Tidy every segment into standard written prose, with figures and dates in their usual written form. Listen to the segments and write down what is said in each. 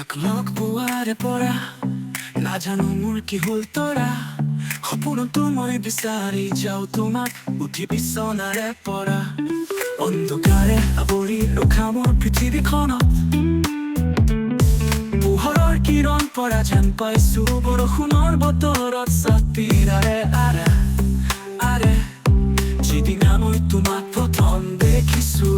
Tumak Log poware Pora Na জানো মোৰ কি হ'ল তৰা সপোনতো মই বিচাৰি যাওঁ তোমাক উঠি বিচনাৰে পৰা অন্ধকাৰে আৱৰি ৰখা মোৰ পৃথিৱীখনত পোহৰৰ কিৰণ পৰা যেন পাইছো বৰষুণৰ বতৰত ছাতিৰে আৰে আৰে যিদিনা মই তোমাক প্ৰথম দেখিছো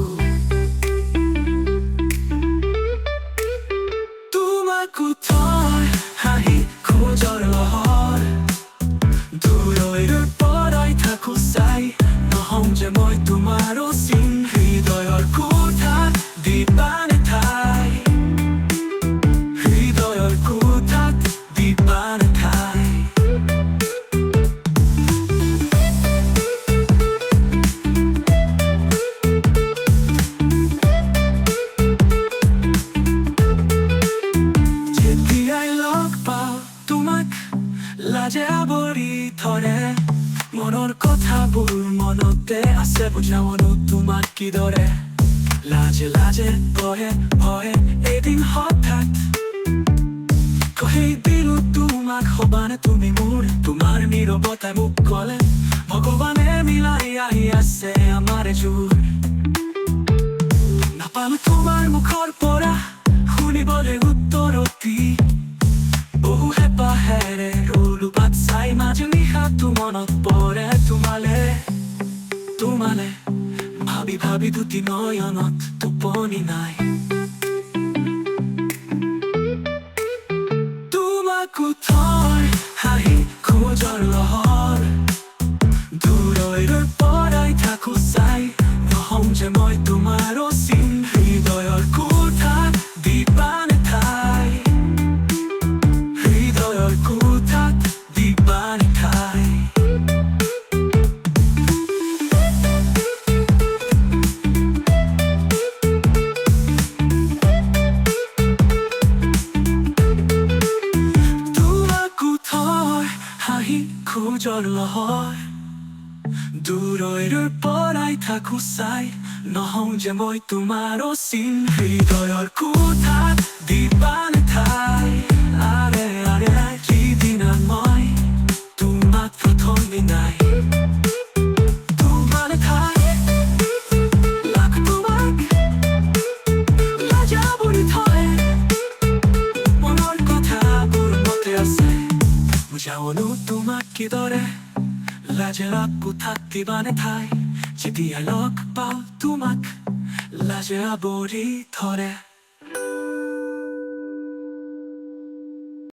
থয় হাঁহি খোজৰ লহৰ দূৰৈৰ পৰাই থাকো চাই নহম যে মই তোমাৰ অচিন হৃদয়ৰ কোঠাত দিবানে ঠাই হৃদয়ৰ কোঠাত দিবানে ঠাই লাজে আৱৰি ধৰে মনৰ কথাবোৰ মনতে আছে বুজাবনো তোমাক কিদৰে লাজে লাজে ভয়ে ভয়ে এদিন হঠাৎ কহি দিলো তোমাক হবানে তুমি মোৰ তোমাৰ নীৰৱতাই মোক ক'লে ভগৱানে মিলাই আহি আছে আমাৰ জোৰ নাপালো তোমাৰ মুখৰ পৰা শুনিবলৈ উত্তৰতি বহু হেঁপাহেৰে চাই মাজে নিশাটো মনত পৰে তোমালে ভাবি ভাবি দুটি নয়নত টোপনি নাই তোমাকো থয় হাঁহি খোজৰ লহৰ দূৰৈৰ পৰাই থাকো চাই নহম যে মই তোমাৰ অচিন হৃদয়ৰ কোঠাত দিবানে ঠাই হৃদয়ৰ কোঠাত দিবানে ঠাই তোমাকো থয় হাঁহি খোজৰ লহৰ দূৰৈৰ পৰাই থাকো চাই নহম যে মই তোমাৰ অচিন হৃদয়ৰ কোঠাত দিবানে ঠাই আৰে আৰে যিদিনা মই তোমাক প্ৰথম দিনাই তোমালে ঠাই লাখ তোমাক লাজে আৱৰি ধৰে মনৰ কথাবোৰ মতে আছে বুজাবনো তোমাক কিদৰে লাজেৰ কোঠাত দিবানে ঠাই যেতিয়া লগ পাওঁ তোমাক লাজে আৱৰি ধৰে